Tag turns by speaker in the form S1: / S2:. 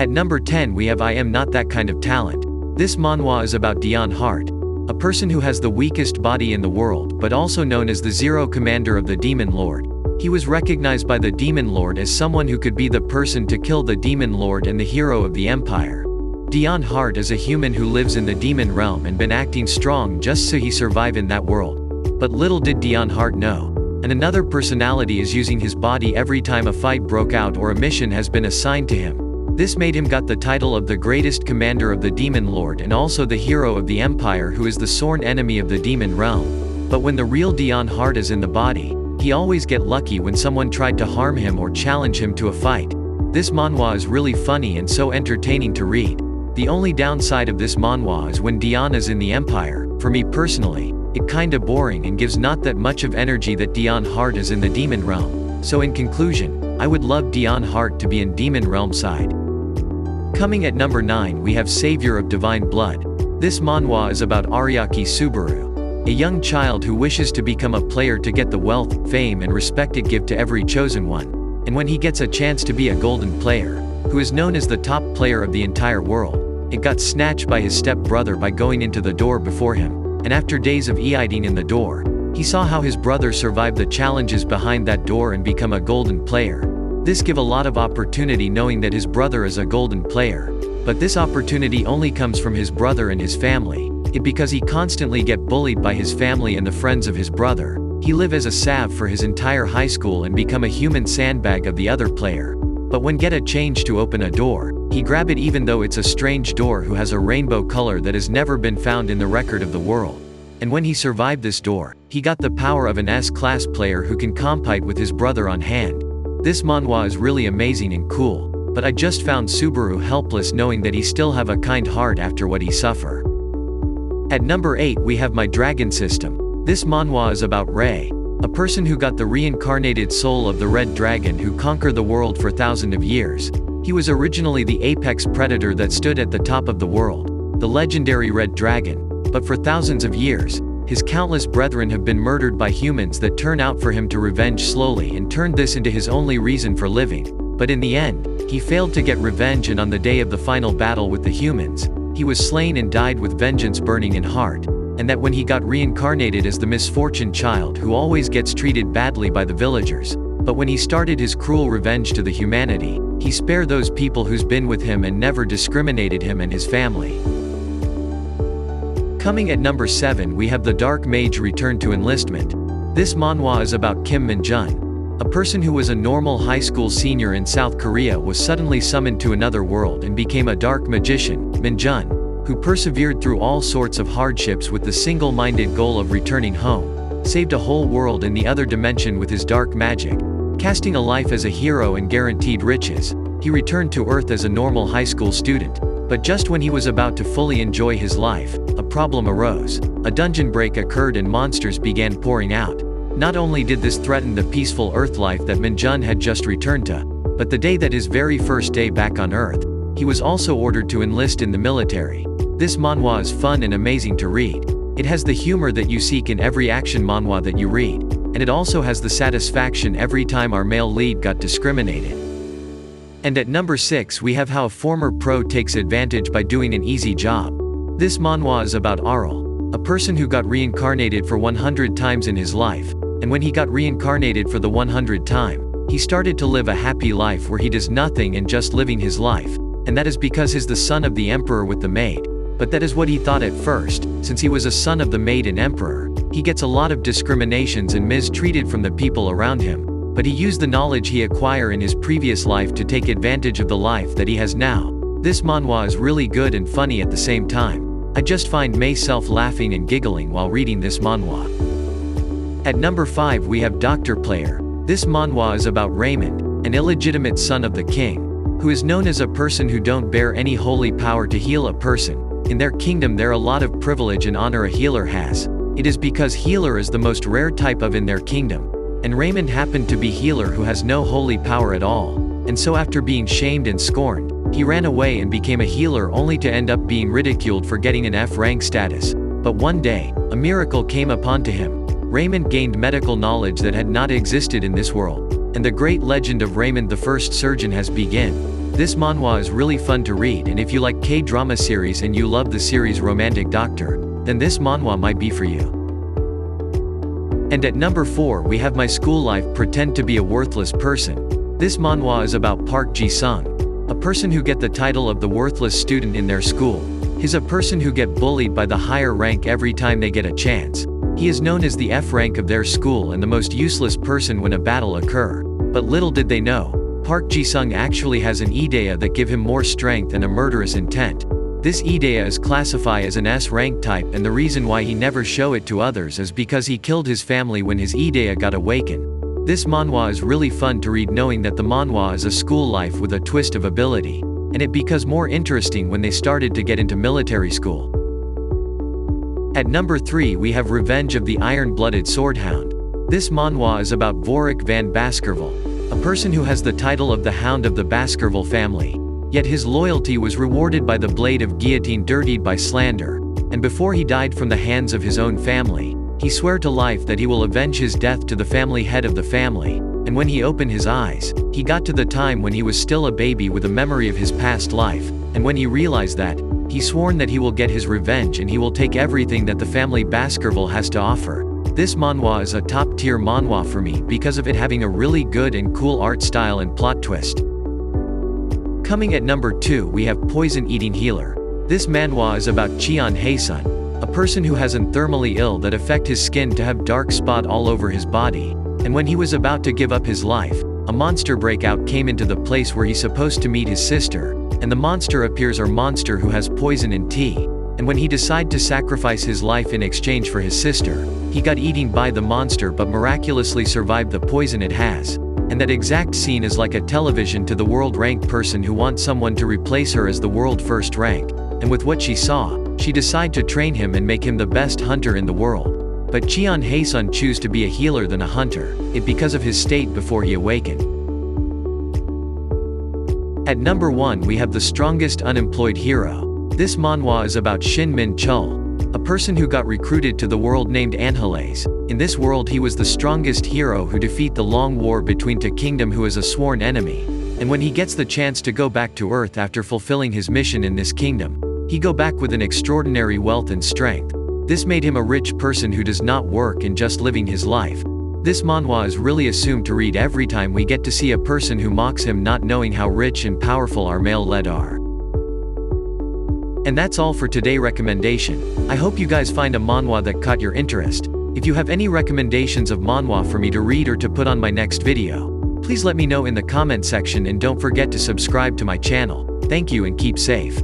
S1: At number 10 we have I Am Not That Kind of Talent. This manhwa is about Dion Hart, a person who has the weakest body in the world but also known as the Zero Commander of the Demon Lord. He was recognized by the Demon Lord as someone who could be the person to kill the Demon Lord and the hero of the Empire. Dion Hart is a human who lives in the demon realm and been acting strong just so he survive in that world. But little did Dion Hart know. And another personality is using his body every time a fight broke out or a mission has been assigned to him. This made him got the title of the greatest commander of the Demon Lord and also the hero of the Empire, who is the sworn enemy of the demon realm. But when the real Dion Hart is in the body, he always get lucky when someone tried to harm him or challenge him to a fight. This manhwa is really funny and so entertaining to read. The only downside of this manhwa is when Dion is in the Empire. For me personally, it kinda boring and gives not that much of energy that Dion Hart is in the demon realm. So in conclusion, I would love Dion Hart to be in demon realm side. Coming at number 9 we have Savior of Divine Blood. This manhwa is about Ariaki Subaru, a young child who wishes to become a player to get the wealth, fame and respect it give to every chosen one. And when he gets a chance to be a golden player, who is known as the top player of the entire world, it got snatched by his step-brother by going into the door before him. And after days of hiding in the door, he saw how his brother survived the challenges behind that door and become a golden player. This give a lot of opportunity knowing that his brother is a golden player. But this opportunity only comes from his brother and his family. It because he constantly get bullied by his family and the friends of his brother. He live as a sav for his entire high school and become a human sandbag of the other player. But when get a change to open a door, he grab it even though it's a strange door who has a rainbow color that has never been found in the record of the world. And when he survived this door, he got the power of an S-class player who can compete with his brother on hand. This manhwa is really amazing and cool, but I just found Subaru helpless knowing that he still have a kind heart after what he suffer. At number 8 we have My Dragon System. This manhwa is about Ray, a person who got the reincarnated soul of the red dragon who conquered the world for thousands of years. He was originally the apex predator that stood at the top of the world, the legendary red dragon, but for thousands of years, his countless brethren have been murdered by humans that turn out for him to revenge slowly and turned this into his only reason for living. But in the end, he failed to get revenge, and on the day of the final battle with the humans, he was slain and died with vengeance burning in heart. And that when he got reincarnated as the misfortune child who always gets treated badly by the villagers. But when he started his cruel revenge to the humanity, he spared those people who's been with him and never discriminated him and his family. Coming at number 7 we have The Dark Mage Return to Enlistment. This manhwa is about Kim Min-jun. A person who was a normal high school senior in South Korea was suddenly summoned to another world and became a dark magician, Min-jun, who persevered through all sorts of hardships with the single-minded goal of returning home, saved a whole world in the other dimension with his dark magic, casting a life as a hero and guaranteed riches. He returned to Earth as a normal high school student. But just when he was about to fully enjoy his life, a problem arose. A dungeon break occurred and monsters began pouring out. Not only did this threaten the peaceful Earth life that Min-jun had just returned to, but the day that his very first day back on Earth, he was also ordered to enlist in the military. This manhwa is fun and amazing to read. It has the humor that you seek in every action manhwa that you read, and it also has the satisfaction every time our male lead got discriminated. And at number 6 we have how a former pro takes advantage by doing an easy job. This manhwa is about Arl, a person who got reincarnated for 100 times in his life, and when he got reincarnated for the 100th time, he started to live a happy life where he does nothing and just living his life, and that is because he's the son of the emperor with the maid. But that is what he thought at first, since he was a son of the maid and emperor, he gets a lot of discriminations and mistreated from the people around him. But he used the knowledge he acquired in his previous life to take advantage of the life that he has now. This manhwa is really good and funny at the same time. I just find myself laughing and giggling while reading this manhwa. At number 5 we have Doctor Player. This manhwa is about Raymond, an illegitimate son of the king, who is known as a person who don't bear any holy power to heal a person. In their kingdom there are a lot of privilege and honor a healer has. It is because healer is the most rare type of in their kingdom. And Raymond happened to be healer who has no holy power at all. And so after being shamed and scorned, he ran away and became a healer only to end up being ridiculed for getting an F rank status. But one day, a miracle came upon to him. Raymond gained medical knowledge that had not existed in this world. And the great legend of Raymond the first surgeon has begun. This manhwa is really fun to read, and if you like K-drama series and you love the series Romantic Doctor, then this manhwa might be for you. And at number 4 we have My School Life Pretend to be a Worthless Person. This manhwa is about Park Ji-sung, a person who get the title of the worthless student in their school. He's a person who get bullied by the higher rank every time they get a chance. He is known as the F rank of their school and the most useless person when a battle occur. But little did they know, Park Ji-sung actually has an ideya that give him more strength and a murderous intent. This ideya is classified as an S rank type, and the reason why he never show it to others is because he killed his family when his ideya got awakened. This manhwa is really fun to read, knowing that the manhwa is a school life with a twist of ability. And it becomes more interesting when they started to get into military school. At number 3 we have Revenge of the Iron-Blooded Swordhound. This manhwa is about Vorik van Baskerville, a person who has the title of the Hound of the Baskerville family. Yet his loyalty was rewarded by the blade of guillotine dirtied by slander, and before he died from the hands of his own family, he swore to life that he will avenge his death to the family head of the family. And when he opened his eyes, he got to the time when he was still a baby with a memory of his past life, and when he realized that, he sworn that he will get his revenge and he will take everything that the family Baskerville has to offer. This manhwa is a top-tier manhwa for me because of it having a really good and cool art style and plot twist. Coming at number 2 we have Poison Eating Healer. This manhwa is about Cheon Hae-sun, a person who has an thermally ill that affect his skin to have dark spot all over his body. And when he was about to give up his life, a monster breakout came into the place where he's supposed to meet his sister, and the monster appears or monster who has poison in tea. And when he decided to sacrifice his life in exchange for his sister, he got eaten by the monster but miraculously survived the poison it has. And that exact scene is like a television to the world rank person who wants someone to replace her as the world first rank. And with what she saw, she decided to train him and make him the best hunter in the world. But Cheon Hae-sun chose to be a healer than a hunter, it because of his state before he awakened. At number 1 we have The Strongest Unemployed Hero. This manhwa is about Shin Min-chul, a person who got recruited to the world named Angeles. In this world he was the strongest hero who defeat the long war between two kingdom who is a sworn enemy. And when he gets the chance to go back to Earth after fulfilling his mission in this kingdom, he go back with an extraordinary wealth and strength. This made him a rich person who does not work and just living his life. This manhwa is really assumed to read every time we get to see a person who mocks him not knowing how rich and powerful our male-led are. And that's all for today recommendation. I hope you guys find a manhwa that caught your interest. If you have any recommendations of manhwa for me to read or to put on my next video, please let me know in the comment section, and don't forget to subscribe to my channel. Thank you and keep safe.